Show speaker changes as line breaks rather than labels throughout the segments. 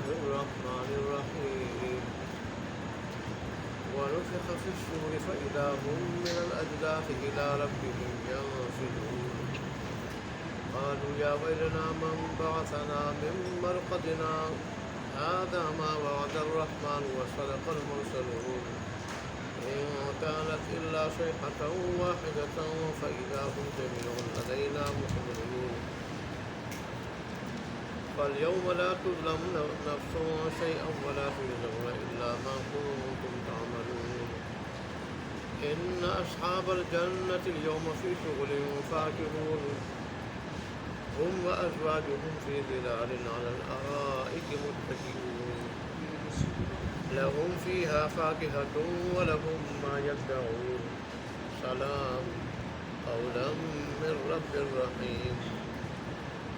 الرحمن الرحيم ونفخ في الصور فإذا هم من الأجداث إلى ربهم ينسلون قالوا يا ويلنا من بعثنا من مرقدنا هذا ما وعد الرحمن وصدق المرسلون إن كانت إلا صيحة واحدة فإذا هم جميع لدينا محضرون فاليوم لا تظلم نفس شيئا ولا تجزون إلا ما كنتم تعملون إن أصحاب الجنة اليوم في شغل فاكهون هم وأزواجهم في ظلال على الأرائك متكئون لهم فيها فاكهة ولهم ما يدعون سلام قولا من رب رحيم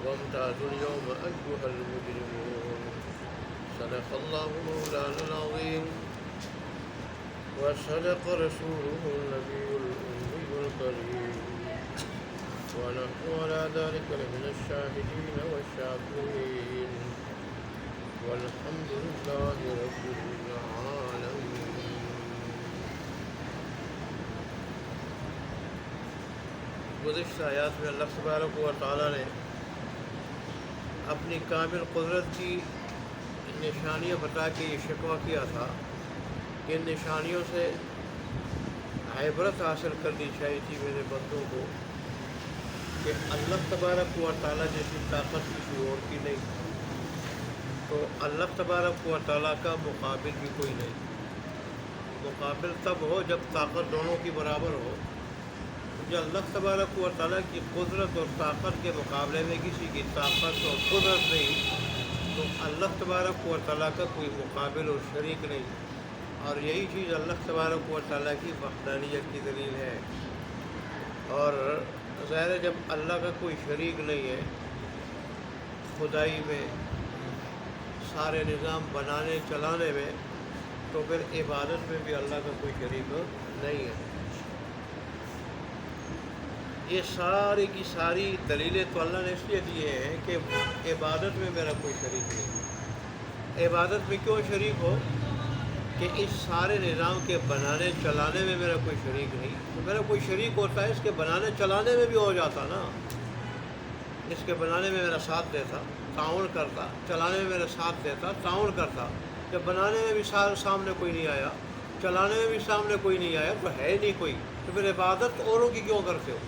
وامتازوا اليوم أيها المجرمون صدق الله مولانا العظيم وصدق رسوله النبي الأمي الكريم ونحن على ذلك لمن الشاهدين والشاكرين والحمد لله رب العالمين. گزشتہ آیات میں اللہ تبارک و تعالیٰ نے اپنی کامل قدرت کی نشانیاں بتا کے یہ شکوہ کیا تھا کہ ان نشانیوں سے عبرت حاصل کرنی چاہیے تھی میرے بندوں کو کہ اللہ تبارک و تعالیٰ جیسی طاقت کسی اور کی نہیں، تو اللہ تبارک و تعالیٰ کا مقابل بھی کوئی نہیں۔ مقابل تب ہو جب طاقت دونوں کی برابر ہو۔ جو اللہ تبارک و تعالیٰ کی قدرت اور طاقت کے مقابلے میں کسی کی طاقت اور قدرت نہیں، تو اللہ تبارک و تعالیٰ کا کوئی مقابل اور شریک نہیں، اور یہی چیز اللہ تبارک و تعالیٰ کی وحدانیت کی دلیل ہے۔ اور ظاہر ہے جب اللہ کا کوئی شریک نہیں ہے خدائی میں، سارے نظام بنانے چلانے میں، تو پھر عبادت میں بھی اللہ کا کوئی شریک نہیں ہے۔ یہ ساری کی ساری دلیلیں تو اللہ نے اس لیے دیے ہیں کہ عبادت میں میرا کوئی شریک نہیں۔ عبادت میں کیوں شریک ہو؟ کہ اس سارے نظام کے بنانے چلانے میں میرا کوئی شریک نہیں۔ تو میرا کوئی شریک ہوتا ہے اس کے بنانے چلانے میں بھی ہو جاتا نا، اس کے بنانے میں میرا ساتھ دیتا، تعاون کرتا، چلانے میں میرا ساتھ دیتا، تعاون کرتا۔ جب بنانے میں بھی سامنے کوئی نہیں آیا، چلانے میں بھی سامنے کوئی نہیں آیا، تو ہے نہیں کوئی، تو پھر عبادت اوروں کی کیوں کرتے ہو؟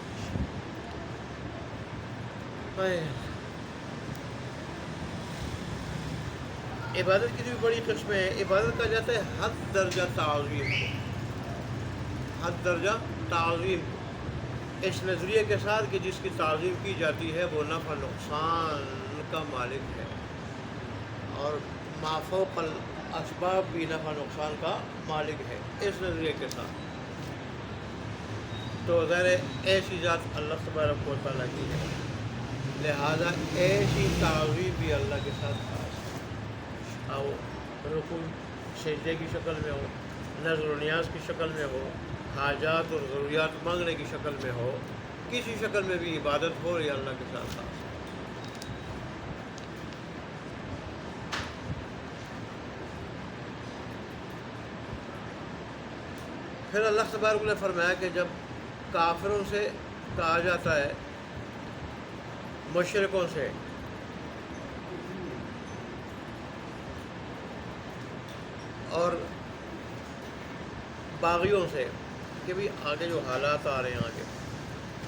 عبادت کی بھی بڑی قسمیں ہیں۔ عبادت کہا جاتا ہے حد درجہ تعظیم کو، حد درجہ تعظیم کو، اس نظریے کے ساتھ کہ جس کی تعظیم کی جاتی ہے وہ نفع نقصان کا مالک ہے، اور ما فوق الاسباب بھی نفع نقصان کا مالک ہے، اس نظریے کے ساتھ۔ تو ظاہر ایسی ذات اللہ تبارک و تعالیٰ کی ہے، لہذا ایسی تعظیم بھی اللہ کے ساتھ خاص ہے۔ وہ رکوع سجدے کی شکل میں ہو، نظر و نیاز کی شکل میں ہو، حاجات اور ضروریات مانگنے کی شکل میں ہو، کسی شکل میں بھی عبادت ہو رہی ہے اللہ کے ساتھ خاص ہے۔ پھر اللہ تبارک نے فرمایا کہ جب کافروں سے کہا جاتا ہے، مشرکوں سے، اور باغیوں سے کہ بھی آگے جو حالات آ رہے ہیں، آگے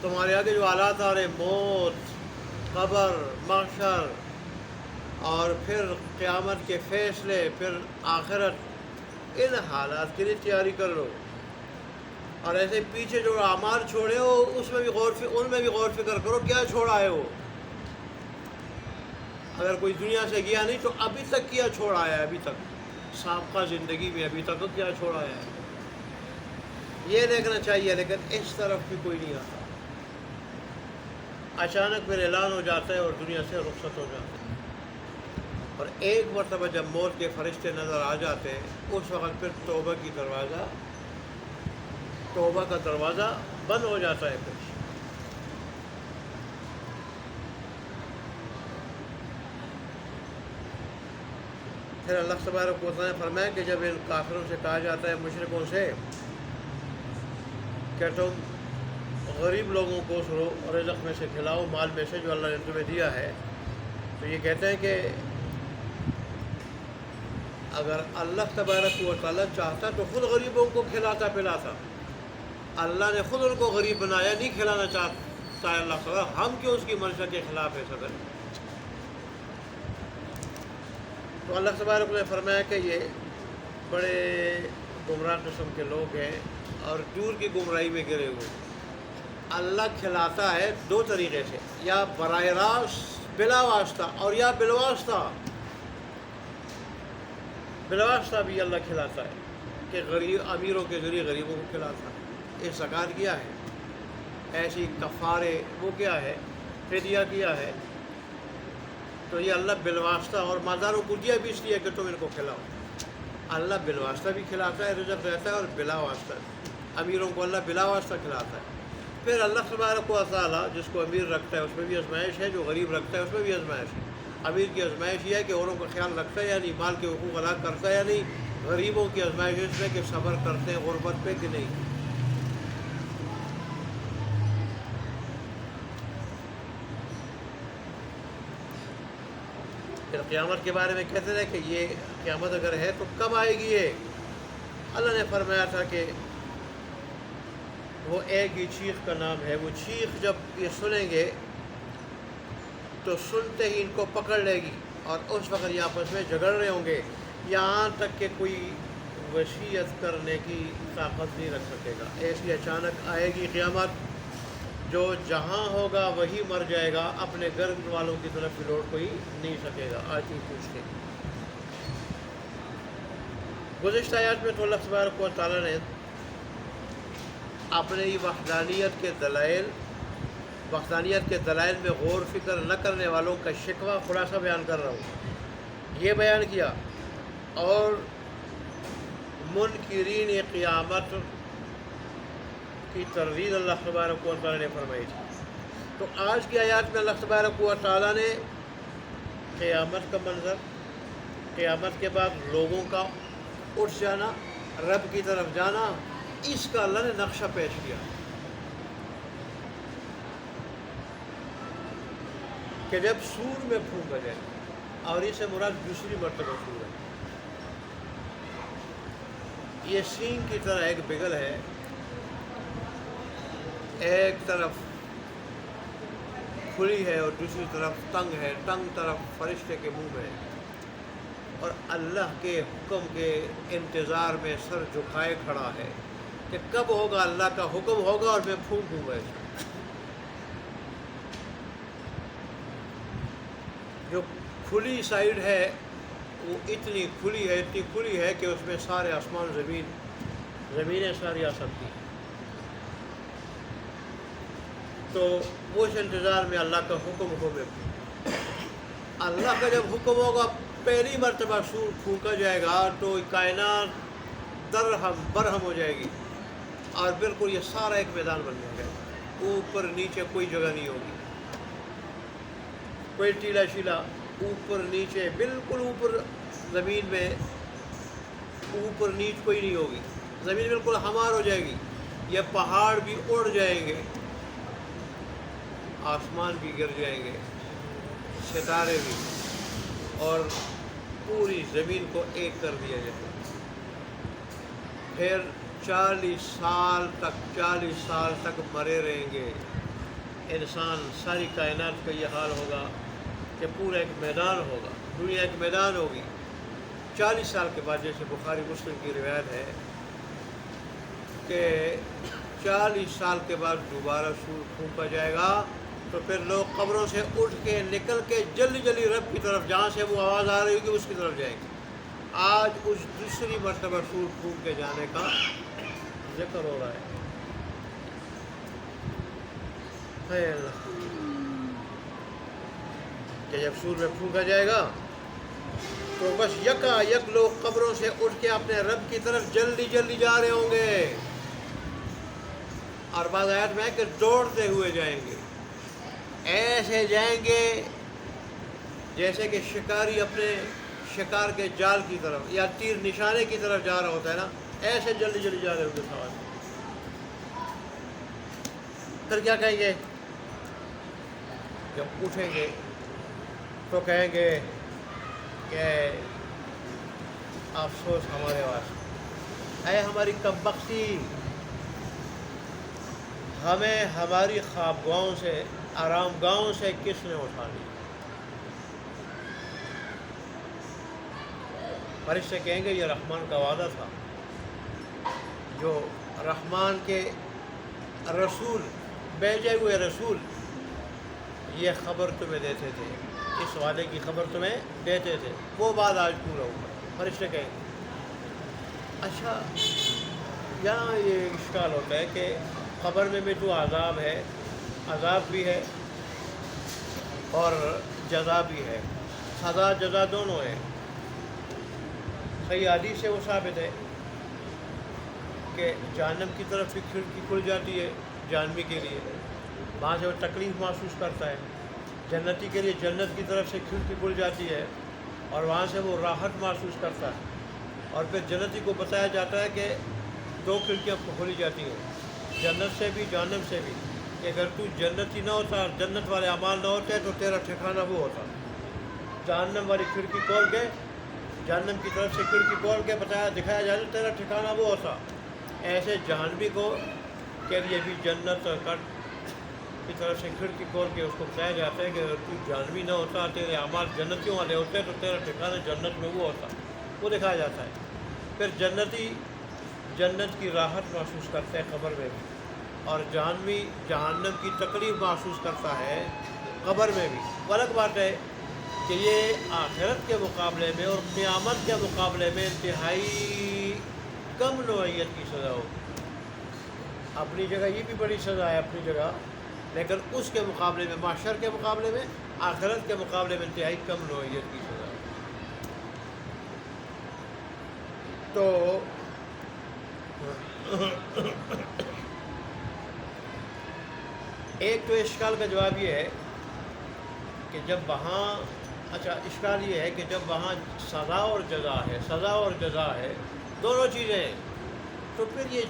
تمہارے آگے جو حالات آ رہے ہیں، موت، قبر، محشر، اور پھر قیامت کے فیصلے، پھر آخرت، ان حالات کے لیے تیاری کر لو، اور ایسے پیچھے جو اعمال چھوڑے ہو ان میں بھی غور فکر کرو، کیا چھوڑا ہے وہ۔ اگر کوئی دنیا سے گیا نہیں تو ابھی تک کیا چھوڑا ہے، ابھی تک سابقہ زندگی میں ابھی تک کیا چھوڑا ہے، یہ دیکھنا چاہیے۔ لیکن اس طرف بھی کوئی نہیں آتا، اچانک پھر اعلان ہو جاتا ہے اور دنیا سے رخصت ہو جاتا ہے، اور ایک مرتبہ جب موت کے فرشتے نظر آ جاتے ہیں اس وقت پھر توبہ کا دروازہ بند ہو جاتا ہے۔ پھر اللہ تبارک و تعالیٰ نے فرمایا کہ جب ان کافروں سے کہا جاتا ہے مشرکوں سے کہ تم غریب لوگوں کو رزق میں سے کھلاؤ، مال میں سے جو اللہ نے تمہیں دیا ہے، تو یہ کہتے ہیں کہ اگر اللہ تبارک و تعالیٰ چاہتا تو خود غریبوں کو کھلاتا پلاتا، اللہ نے خود ان کو غریب بنایا، نہیں کھلانا چاہتا ہے اللہ تعالیٰ، ہم کیوں اس کی منشا کے خلاف ایسا کریں؟ تو اللہ تبارک نے فرمایا کہ یہ بڑے گمراہ قسم کے لوگ ہیں اور دور کی گمراہی میں گرے ہوئے۔ اللہ کھلاتا ہے دو طریقے سے، یا براہ راست بلا واسطہ اور یا بالواسطہ۔ بالواسطہ بھی اللہ کھلاتا ہے کہ غریب امیروں کے ذریعے غریبوں کو کھلاتا ہے، یہ زکوٰۃ کیا ہے، ایسی کفارے وہ کیا ہے، فدیہ کیا ہے، تو یہ اللہ بالواسطہ، اور مالداروں کو دیا بھی اس لیے کہ تم ان کو کھلاؤ۔ اللہ بالواسطہ بھی کھلاتا ہے، رزق دیتا ہے، اور بلا واسطہ امیروں کو اللہ بلا واسطہ کھلاتا ہے۔ پھر اللہ تبارک و تعالیٰ جس کو امیر رکھتا ہے اس میں بھی آزمائش ہے، جو غریب رکھتا ہے اس میں بھی آزمائش ہے۔ امیر کی آزمائش یہ ہے کہ اوروں کا خیال رکھتا ہے یا نہیں، مال کے حقوق ادا کرتا ہے یا نہیں۔ غریبوں کی آزمائش اس میں کہ صبر کرتے ہیں غربت پہ کہ نہیں۔ پھر قیامت کے بارے میں کہتے ہیں کہ یہ قیامت اگر ہے تو کب آئے گی؟ یہ اللہ نے فرمایا تھا کہ وہ ایک ہی چیخ کا نام ہے، وہ چیخ جب یہ سنیں گے تو سنتے ہی ان کو پکڑ لے گی، اور اس وقت یہ آپس میں جھگڑ رہے ہوں گے، یہاں تک کہ کوئی وصیت کرنے کی طاقت نہیں رکھ سکے گا۔ ایسی اچانک آئے گی قیامت، جو جہاں ہوگا وہی مر جائے گا، اپنے گھر والوں کی طرف بھی لوٹ کوئی نہیں سکے گا۔ آج ہی پوچھتے گزشتہ آیات میں تو اللہ تبارک و تعالیٰ نے اپنے ہی وحدانیت کے دلائل میں غور فکر نہ کرنے والوں کا شکوہ خلاصہ بیان کر رہا ہوں، یہ بیان کیا، اور منکرین قیامت کی تردید اللہ تبارک و تعالیٰ نے فرمائی تھی۔ تو آج کی آیات میں اللہ تبارک و تعالیٰ نے قیامت کا منظر، قیامت کے بعد لوگوں کا اٹھ جانا، رب کی طرف جانا، اس کا اللہ نے نقشہ پیش کیا کہ جب سور میں پھونکا جائے، اور اس سے مراد دوسری مرتبہ سور ہے۔ یہ سینگ کی طرح ایک بگل ہے، ایک طرف کھلی ہے اور دوسری طرف تنگ ہے، تنگ طرف فرشتے کے منہ میں، اور اللہ کے حکم کے انتظار میں سر جھکائے کھڑا ہے کہ کب ہوگا، اللہ کا حکم ہوگا اور میں پھونکوں گا۔ جو کھلی سائیڈ ہے وہ اتنی کھلی ہے کہ اس میں سارے آسمان زمینیں ساری آ سکتی ہیں۔ تو اس انتظار میں اللہ کا حکم ہو میں اللہ کا جب حکم ہوگا پہلی مرتبہ سور پھونکا جائے گا تو کائنات درہم برہم ہو جائے گی، اور بالکل یہ سارا ایک میدان بن جائے گا، اوپر نیچے کوئی جگہ نہیں ہوگی، کوئی ٹیلا شیلا، اوپر نیچے، بالکل اوپر زمین میں اوپر نیچ کوئی نہیں ہوگی، زمین بالکل ہموار ہو جائے گی، یہ پہاڑ بھی اڑ جائیں گے، آسمان بھی گر جائیں گے، ستارے بھی، اور پوری زمین کو ایک کر دیا جائے گا۔ پھر 40 سال تک مرے رہیں گے انسان، ساری کائنات کا یہ حال ہوگا کہ پورا ایک میدان ہوگا، دنیا ایک میدان ہوگی۔ 40 سال کے بعد، جیسے بخاری مسلم کی روایت ہے کہ 40 سال کے بعد دوبارہ سور پھونکا جائے گا، تو پھر لوگ قبروں سے اٹھ کے نکل کے جلدی رب کی طرف، جہاں سے وہ آواز آ رہی ہوگی اس کی طرف جائیں گے۔ آج اس دوسری مرتبہ سور پھونک کے جانے کا ذکر ہو رہا ہے۔ اے اللہ، کہ جب سور میں پھونکا جائے گا تو بس یکا یک لوگ قبروں سے اٹھ کے اپنے رب کی طرف جلدی جا رہے ہوں گے، اور بعض آیات میں ہے کہ دوڑتے ہوئے جائیں گے، ایسے جائیں گے جیسے کہ شکاری اپنے شکار کے جال کی طرف یا تیر نشانے کی طرف جا رہا ہوتا ہے نا، ایسے جلدی جلدی جا رہے ہوتے سوال. پھر کیا کہیں گے؟ جب اٹھیں گے تو کہیں گے کہ افسوس ہمارے واسطے، اے ہماری کمبختی، ہمیں ہماری خوابگاہوں سے، آرام گاہوں سے کس نے اٹھا لی. فرشتے کہیں گے یہ رحمان کا وعدہ تھا، جو رحمان کے رسول، بھیجے ہوئے رسول یہ خبر تمہیں دیتے تھے، اس وعدے کی خبر تمہیں دیتے تھے، وہ بات آج پورا ہوا. فرشتے کہیں گے اچھا، یہاں یہ اشکال ہوتا ہے کہ قبر میں بھی تو عذاب ہے، عذاب بھی ہے اور جزا بھی ہے، سزا جزا دونوں ہے. صحیح حدیث سے وہ ثابت ہے کہ جہنم کی طرف بھی کھڑکی کھل جاتی ہے جہنمی کے لیے، وہاں سے وہ تکلیف محسوس کرتا ہے. جنتی کے لیے جنت کی طرف سے کھڑکی کھل جاتی ہے اور وہاں سے وہ راحت محسوس کرتا ہے. اور پھر جنتی کو بتایا جاتا ہے کہ دو کھڑکیاں کھولی جاتی ہیں، جنت سے بھی جہنم سے بھی، کہ اگر تو جنتی نہ ہوتا اور جنت والے اعمال نہ ہوتے تو تیرا ٹھکانہ وہ ہوتا. جہنم والی کھڑکی کھول کے، جہنم کی طرف سے کھڑکی کھول کے دکھایا جاتا تیرا ٹھکانہ وہ ہوتا. ایسے جہنمی کو کے لیے بھی جنت کی طرف سے کھڑکی کھول کے اس کو بتایا جاتا ہے کہ اگر تو جہنمی نہ ہوتا، تیرے اعمال جنتیوں والے ہوتے تو تیرا ٹھکانہ جنت میں وہ ہوتا، وہ دکھایا جاتا ہے. پھر جنتی جنت کی راحت محسوس کرتے ہیں قبر میں بھی، اور جہنمی جہنم کی تکلیف محسوس کرتا ہے قبر میں بھی. الگ بات ہے کہ یہ آخرت کے مقابلے میں اور قیامت کے مقابلے میں انتہائی کم نوعیت کی سزا ہو. اپنی جگہ یہ بھی بڑی سزا ہے اپنی جگہ، لیکن اس کے مقابلے میں، معاشر کے مقابلے میں، آخرت کے مقابلے میں انتہائی کم نوعیت کی سزا ہے. تو ایک تو اشکال کا جواب یہ ہے کہ جب وہاں، اچھا اشکال یہ ہے کہ جب وہاں سزا اور جزا ہے، سزا اور جزا ہے، دونوں چیزیں ہیں، تو پھر یہ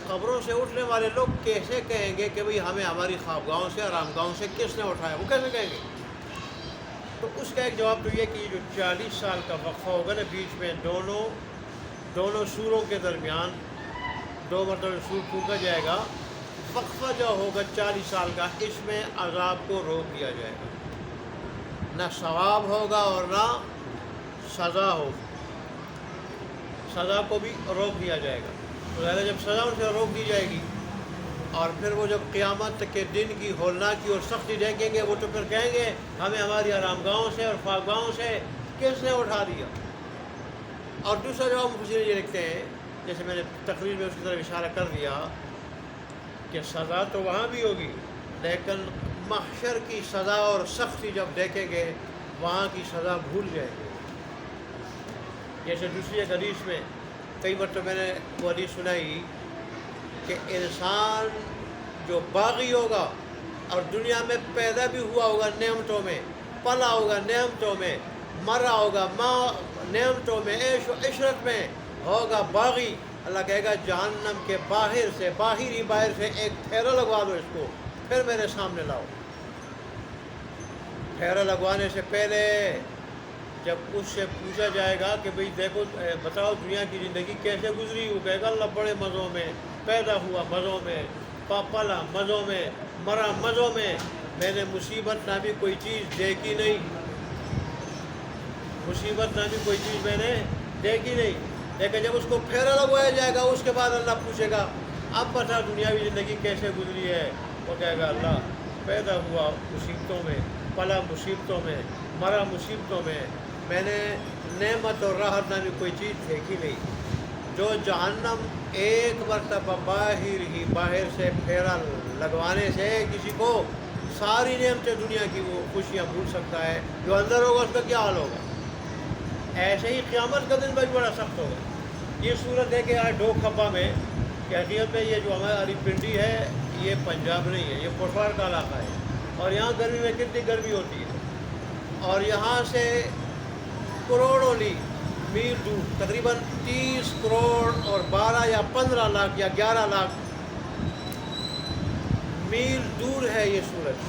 قبروں سے اٹھنے والے لوگ کیسے کہیں گے کہ بھئی ہمیں ہماری خوابگاہوں سے، آرام گاہوں سے کس نے اٹھایا؟ وہ کیسے کہیں گے؟ تو اس کا ایک جواب تو یہ کہ یہ جو 40 سال کا وقفہ ہوگا نا بیچ میں، دونوں سوروں کے درمیان 2 مرتبہ سور پھونکا جائے گا، وقفہ جو ہوگا 40 سال کا، اس میں عذاب کو روک دیا جائے گا، نہ ثواب ہوگا اور نہ سزا ہوگی، سزا کو بھی روک دیا جائے گا. تو جب سزا ان سے روک دی جائے گی اور پھر وہ جب قیامت کے دن کی ہولناکی اور سختی دیکھیں گے، وہ تو پھر کہیں گے ہمیں ہماری آرام گاہوں سے اور خوابگاہوں سے کس نے اٹھا دیا. اور دوسرا جواب مفسرین یہ لکھتے ہیں، جیسے میں نے تقریر میں اس کی طرف اشارہ کر دیا، کہ سزا تو وہاں بھی ہوگی، لیکن محشر کی سزا اور سختی جب دیکھیں گے وہاں کی سزا بھول جائیں گے. جیسے دوسری ایک حدیث میں کئی مرتبہ میں نے وہ حدیث سنائی کہ انسان جو باغی ہوگا اور دنیا میں پیدا بھی ہوا ہوگا نعمتوں میں، پلا ہوگا نعمتوں میں، مرا ہوگا نعمتوں میں، عیش و عشرت میں ہوگا باغی، اللہ کہے گا جہنم کے باہر سے، باہر سے ایک پھیرا لگوا دو اس کو، پھر میرے سامنے لاؤ. پھیرا لگوانے سے پہلے جب اس سے پوچھا جائے گا کہ بھئی دیکھو بتاؤ دنیا کی زندگی کیسے گزری، وہ کہے گا اللہ بڑے مزوں میں، پیدا ہوا مزوں میں، پلا مزوں میں، مرا مزوں میں نے مصیبت نامی کوئی چیز دیکھی نہیں، مصیبت نامی کوئی چیز میں نے دیکھی نہیں. لیکن جب اس کو پھیرا لگوایا جائے گا اس کے بعد اللہ پوچھے گا اب بتا دنیاوی زندگی کیسے گزری ہے، وہ کہے گا اللہ پیدا ہوا مصیبتوں میں، پلا مصیبتوں میں، مرا مصیبتوں میں نے نعمت اور راحت نامی کوئی چیز دیکھی نہیں. جو جہنم ایک مرتبہ باہر سے پھیرا لگوانے سے کسی کو ساری نعمتیں دنیا کی وہ خوشیاں بھول سکتا ہے، جو اندر ہوگا اس کا کیا حال ہوگا. ایسے ہی قیامت کا دن بھی بڑا سخت ہوگا. یہ صورت ہے کہ آج ڈوک کھپا میں کہ حقیقت میں یہ جو ہماری پنڈی ہے یہ پنجاب نہیں ہے، یہ پٹوار کا علاقہ ہے، اور یہاں گرمی میں کتنی گرمی ہوتی ہے، اور یہاں سے کروڑ میل دور، تقریباً 30 کروڑ اور 12 یا 15 لاکھ یا 11 لاکھ میل دور ہے یہ سورج.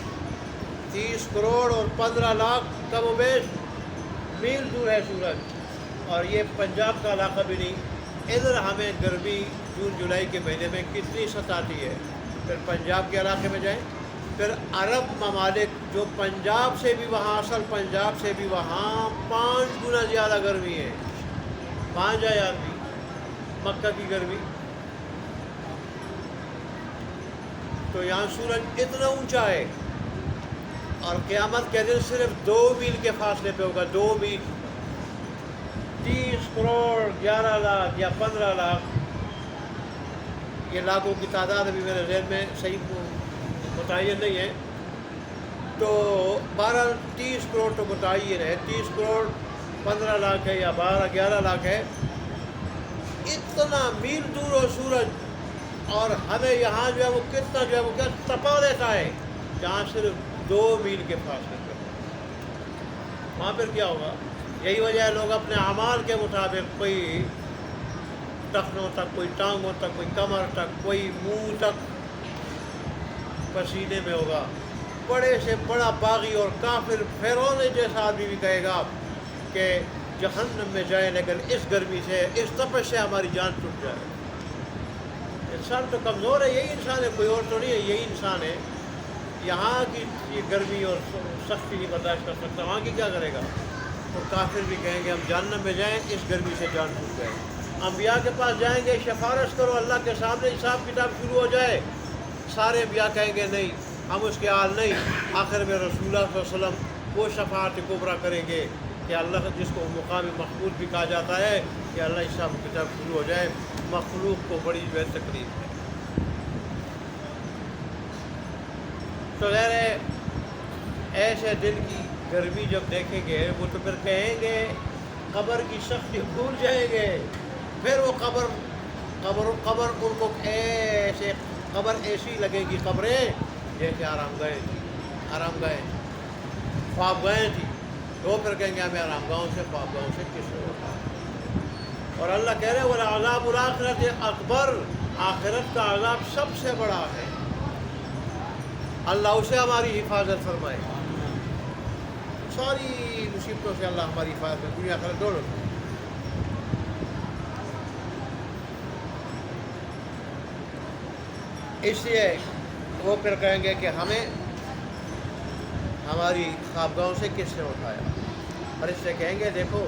30 کروڑ اور 15 لاکھ کم و بیش میل دور ہے سورج. اور یہ پنجاب کا علاقہ بھی نہیں. ادھر ہمیں گرمی جون جولائی کے مہینے میں کتنی ستاتی ہے. پھر پنجاب کے علاقے میں جائیں، پھر عرب ممالک جو پنجاب سے بھی وہاں، اصل پنجاب سے بھی وہاں 5 گنا زیادہ گرمی ہے. 5000 بھی مکہ کی گرمی. تو یہاں سورج اتنا اونچا ہے، اور قیامت کے دن صرف 2 میل کے فاصلے پہ ہوگا. 2 میل. 30 کروڑ 11 لاکھ یا 15 لاکھ، یہ لاکھوں کی تعداد ابھی میرے ذہن میں صحیح متعین نہیں ہے. تو 30 کروڑ تو متعین ہے. 30 کروڑ 15 لاکھ ہے یا 11 لاکھ ہے. اتنا میل دور ہو سورج، اور ہمیں یہاں جو ہے وہ کتنا جو ہے وہ کیا تپا دیتا ہے، جہاں صرف 2 میل کے فاصلے پہ. وہاں پھر کیا ہوگا؟ یہی وجہ ہے لوگ اپنے اعمال کے مطابق، کوئی ٹخنوں تک، کوئی ٹانگوں تک، کوئی کمر تک، کوئی منہ تک پسینے میں ہوگا. بڑے سے بڑا باغی اور کافر فرعون جیسا آدمی بھی کہے گا کہ جہنم میں جائیں، لیکن اس گرمی سے، اس تپش سے ہماری جان ٹوٹ جائے. انسان تو کمزور ہے، یہی انسان ہے، کوئی اور تو نہیں ہے، یہی انسان ہے. یہاں کی یہ گرمی اور سختی نہیں برداشت کر سکتا، وہاں کی کیا کرے گا؟ تو کافر بھی کہیں گے ہم جہنم میں جائیں، اس گرمی سے جان ٹوٹ جائے. انبیاء کے پاس جائیں گے، سفارش کرو، اللہ کے سامنے حساب کتاب شروع ہو جائے. سارے انبیاء کہیں گے نہیں، ہم اس کے حال نہیں. آخر میں رسول اللہ صلی اللہ علیہ وسلم وہ شفاعت کبریٰ کریں گے کہ اللہ، جس کو مقام محمود بھی کہا جاتا ہے، کہ اللہ حساب کتاب شروع ہو جائے. مخلوق کو بڑی جو ہے تکلیف ہے. تو غیر ایسے دن کی گرمی جب دیکھیں گے، وہ تو پھر کہیں گے قبر کی سختی بھول جائیں گے. پھر وہ قبر ان کو ایسے قبر ایسی لگے گی، قبریں جیسے آرام گاہیں خواب گاہیں تھی. تو پھر کہیں گے ہمیں آرام گاہوں سے، خواب گاہوں سے کس سے ہوتا ہے. اور اللہ کہہ رہے ہیں وَلَعَذَابُ الْآخِرَةِ أَكْبَرُ، آخرت کا عذاب سب سے بڑا ہے. اللہ اسے ہماری حفاظت فرمائے. ساری مصیبتوں سے اللہ ہماری حفاظت ہے، دنیا آخرت دونوں. اس لیے وہ پھر کہیں گے کہ ہمیں ہماری خوابگاہوں سے کس نے اٹھایا. اور اس سے کہیں گے دیکھو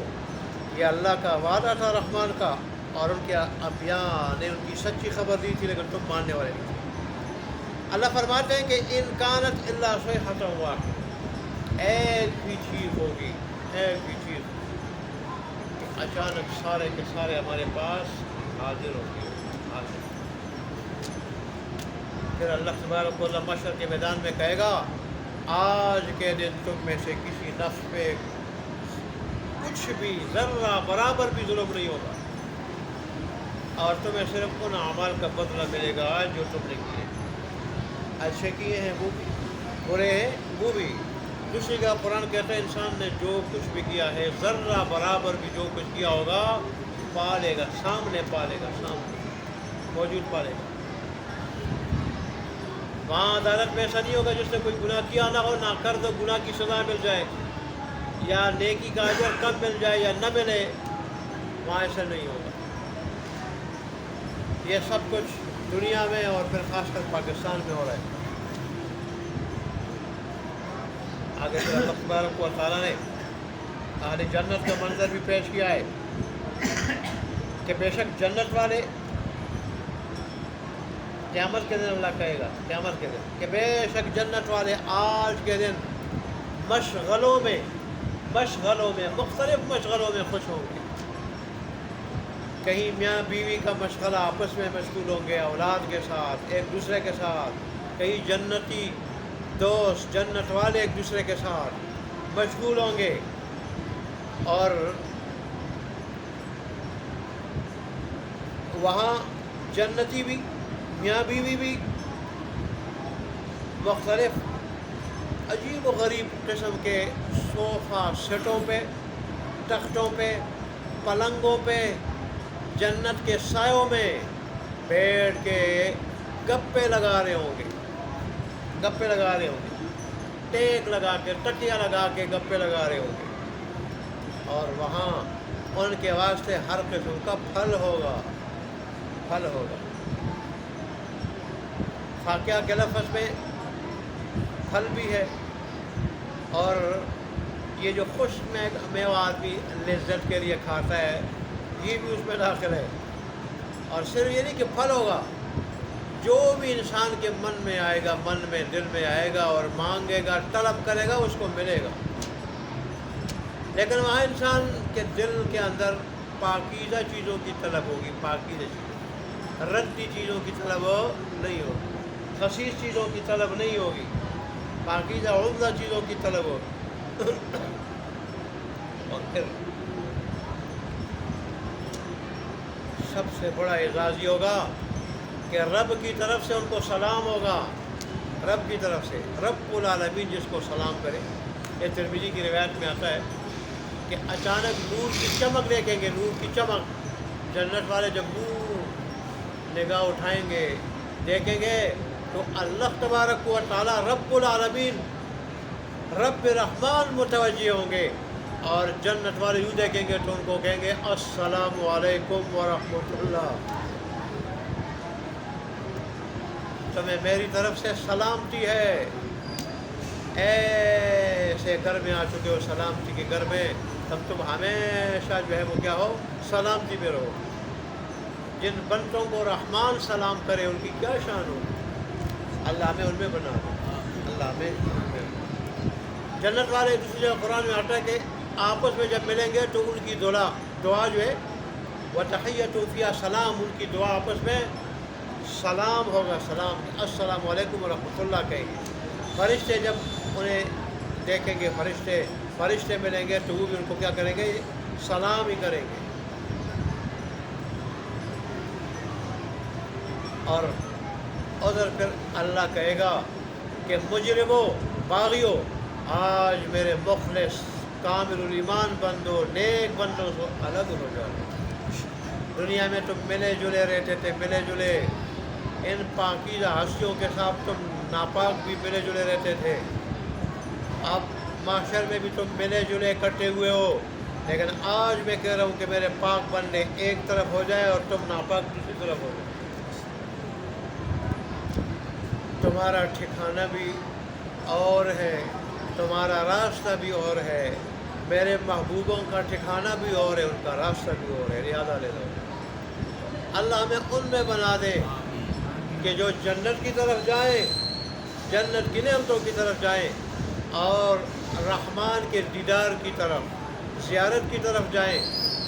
یہ اللہ کا وعدہ تھا رحمان کا، اور ان کے انبیاء نے ان کی سچی خبر دی تھی، لیکن تم ماننے والے نہیں تھے. اللہ فرماتے ہیں کہ ان کانت الا صیحۃ واحدۃ، ایک بھی چیز ہوگی، ایک بھی چیز کہ اچانک سارے کے سارے ہمارے پاس حاضر ہوگی. پھر اللہ تبارک و تعالیٰ محشر کے میدان میں کہے گا آج کے دن تم میں سے کسی نفس پہ کچھ بھی ذرہ برابر بھی ظلم نہیں ہوگا، اور تمہیں صرف ان اعمال کا بدلہ ملے گا جو تم نے کیے. اچھے کیے ہیں وہ بھی، برے ہیں وہ بھی. دوسری کا قرآن کہتا ہے انسان نے جو کچھ بھی کیا ہے ذرہ برابر بھی جو کچھ کیا ہوگا پالے گا، سامنے پالے گا، سامنے موجود پالے گا. وہاں عدالت میں ایسا نہیں ہوگا جس نے کوئی گناہ کیا نہ ہو، نہ کر دو گناہ کی سزا مل جائے، یا نیکی کا اجر کم مل جائے یا نہ ملے. وہاں ایسا نہیں ہوگا. یہ سب کچھ دنیا میں اور پھر خاص کر پاکستان میں ہو رہا ہے. آگے پھر اللہ تبارک و تعالیٰ نے اہل جنت کا منظر بھی پیش کیا ہے کہ بے شک جنت والے قیامت کے دن، اللہ کہے گا قیامت کے دن کہ بے شک جنت والے آج کے دن مشغلوں میں مختلف مشغلوں میں خوش ہوں گے. کہیں میاں بیوی کا مشغلہ، آپس میں مشغول ہوں گے اولاد کے ساتھ، ایک دوسرے کے ساتھ. کہیں جنتی دوست، جنت والے ایک دوسرے کے ساتھ مشغول ہوں گے. اور وہاں جنتی بھی، میاں بیوی بھی مختلف عجیب و غریب قسم کے صوفہ سیٹوں پہ تختوں پہ، پلنگوں پہ، جنت کے سایوں میں بیٹھ کے گپے لگا رہے ہوں گے، گپے لگا رہے ہوں گے، ٹیک لگا کے، تکیا لگا کے گپے لگا رہے ہوں گے، اور وہاں ان کے واسطے ہر قسم کا پھل ہوگا، پھل ہوگا۔ فاقیہ کے لفظ میں پھل بھی ہے، اور یہ جو خوش میوہ آدمی لذت کے لیے کھاتا ہے یہ بھی اس میں داخل ہے۔ اور صرف یہ نہیں کہ پھل ہوگا، جو بھی انسان کے من میں آئے گا، من میں، دل میں آئے گا اور مانگے گا، طلب کرے گا، اس کو ملے گا۔ لیکن وہاں انسان کے دل کے اندر پاکیزہ چیزوں کی طلب ہوگی، پاکیزہ چیزوں، ردی چیزوں کی طلب نہیں ہوگی، خسیس چیزوں کی طلب نہیں ہوگی، پاکیزہ عمدہ چیزوں کی طلب ہوگی۔ اور پھر سب سے بڑا اعزاز یہ ہوگا کہ رب کی طرف سے ان کو سلام ہوگا، رب کی طرف سے، رب العالمین جس کو سلام کرے۔ یہ ترمذی کی روایت میں آتا ہے کہ اچانک نور کی چمک دیکھیں گے، نور کی چمک، جنت والے جب نور نگاہ اٹھائیں گے، دیکھیں گے تو اللہ تبارک و تعالی رب العالمین، رب رحمان متوجہ ہوں گے، اور جنت والے یوں دیکھیں گے تو ان کو کہیں گے السلام علیکم ورحمۃ اللہ، تمہیں میری طرف سے سلامتی ہے، ایسے گھر میں آ چکے ہو سلامتی کے گھر میں، تم ہمیشہ جو ہے وہ کیا ہو، سلامتی میں رہو۔ جن بندوں کو رحمان سلام کرے ان کی کیا شان ہو، اللہ ہمیں ان میں بنا دے، اللہ ہمیں ان میں۔ جنت والے دوسری جگہ قرآن میں آتا ہے کہ آپس میں جب ملیں گے تو ان کی دعا جو ہے وَتَحِيَّتُهُمْ فِيهَا سلام، ان کی دعا آپس میں سلام ہوگا، سلام، السلام علیکم ورحمۃ اللہ کہیں گے۔ فرشتے جب انہیں دیکھیں گے، فرشتے ملیں گے تو وہ بھی ان کو کیا کریں گے، سلام ہی کریں گے۔ اور ادھر پھر اللہ کہے گا کہ مجرمو، باغیو، آج میرے مخلص کامل الایمان بندو، نیک بندوں سے الگ ہو جاؤ۔ دنیا میں تم ملے جلے رہتے تھے، ملے جلے ان پاکیزہ ہستیوں کے ساتھ، تم ناپاک بھی ملے جلے رہتے تھے، اب معاشر میں بھی تم ملے جلے اکٹھے ہوئے ہو، لیکن آج میں کہہ رہا ہوں کہ میرے پاک بندے ایک طرف ہو جائے اور تم ناپاک دوسری طرف ہو جائے۔ تمہارا ٹھکانہ بھی اور ہے، تمہارا راستہ بھی اور ہے، میرے محبوبوں کا ٹھکانہ بھی اور ہے، ان کا راستہ بھی اور ہے، لہٰذا لے لو۔ اللہ ہمیں ان میں بنا دے کہ جو جنت کی طرف جائیں، جنت کی نعمتوں کی طرف جائیں، اور رحمان کے دیدار کی طرف، زیارت کی طرف جائیں،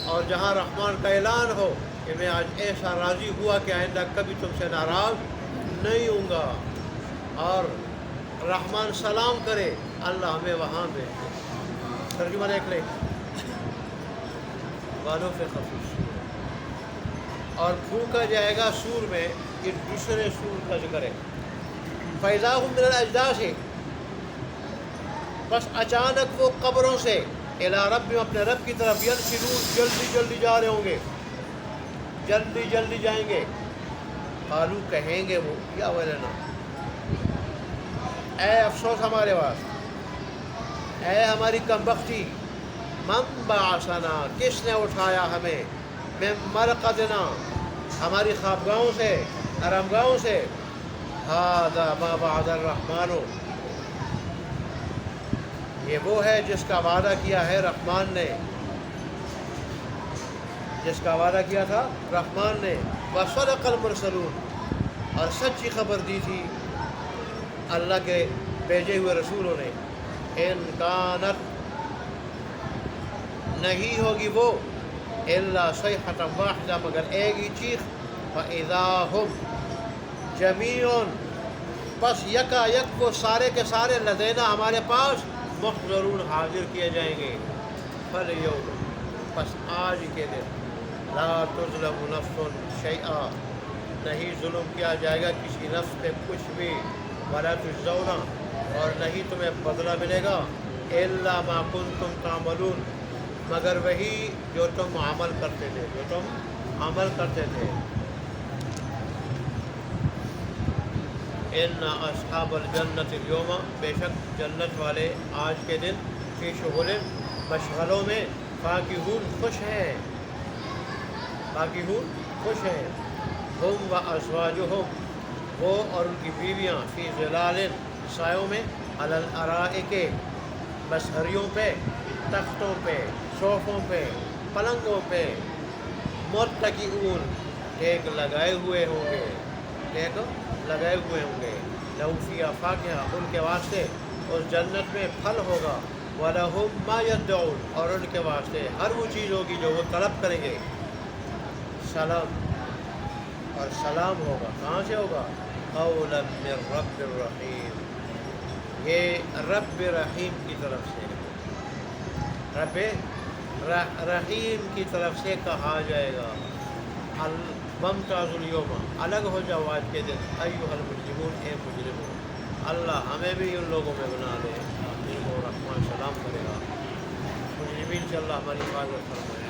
اور جہاں رحمان کا اعلان ہو کہ میں آج ایسا راضی ہوا کہ آئندہ کبھی تم سے ناراض نہیں ہوں گا، اور رحمان سلام کرے، اللہ ہمیں وہاں بھیجے۔ ترجمہ دیکھ لیں، والوں سے خفیف، اور پھونکا جائے گا سور میں، یہ دوسرے سور کا ذکر ہے، فَإِذَا هُمْ مِنَ الْأَجْدَاثِ، بس اچانک وہ قبروں سے اِلَىٰ رَبِّهِمْ، اپنے رب کی طرف، يَنْسِلُونَ، جلدی جلدی جا رہے ہوں گے، جلدی جلدی جائیں گے، قالو، کہیں گے وہ، یا ویلنا، اے افسوس ہمارے پاس، اے ہماری کمبختی، من بعثنا، کس نے اٹھایا ہمیں، من مرقدنا، ہماری خوابگاہوں سے، آرامگاہوں سے، ھذا ما وعد الرحمن، یہ وہ ہے جس کا وعدہ کیا ہے رحمان نے، جس کا وعدہ کیا تھا رحمان نے، وصدق المرسلون، اور سچی خبر دی تھی اللہ کے بھیجے ہوئے رسولوں نے، ان کانت، نہیں ہوگی وہ، الا صیحۃ واحدہ، مگر ایک ہی چیخ، فاذا ہم جمیع، پس یکا یک وہ سارے کے سارے، لدینا، ہمارے پاس، محضرون، حاضر کیے جائیں گے۔ فالیوم، پس آج کے دن، لا تظلم نفس شیئا، نہیں ظلم کیا جائے گا کسی نفس پہ کچھ بھی، ولا تجزون، اور نہیں تمہیں بدلہ ملے گا، الا ما کنتم تعملون، مگر وہی جو تم عمل کرتے تھے ان اصحاب الجنت اليوم، بے شک جنت والے آج کے دن، فی شغل، مشغلوں میں، فاکہون، خوش ہیں، ہم و ازواجہم، وہ اور ان کی بیویاں، فی ظلال، سایوں میں، علی الارائک، بسہریوں پہ، تختوں پہ، صوفوں پہ، پلنگوں پہ، متکئون، ٹیک لگائے ہوئے ہوں گے، لہم فیہا فاکہہ، ان کے واسطے اس جنت میں پھل ہوگا، وَلَهُم مَا يَدَّعُونَ، اور ان کے واسطے ہر وہ چیز ہوگی جو وہ طلب کریں گے، سلام، اور سلام ہوگا، کہاں سے ہوگا؟ قولا من رب الرحیم، یہ رب رحیم کی طرف سے، رب رحیم کی طرف سے کہا جائے گا، وَامْتَازُوا الْيَوْمَ، الگ ہو جاؤ آج کے دن، ایھا المجرمون، اے مجرمون۔ اللہ ہمیں بھی ان لوگوں میں بنا دے جن کو رحمان سلام کرے گا، مجرمین سے اللہ ہماری حفاظت فرمائے۔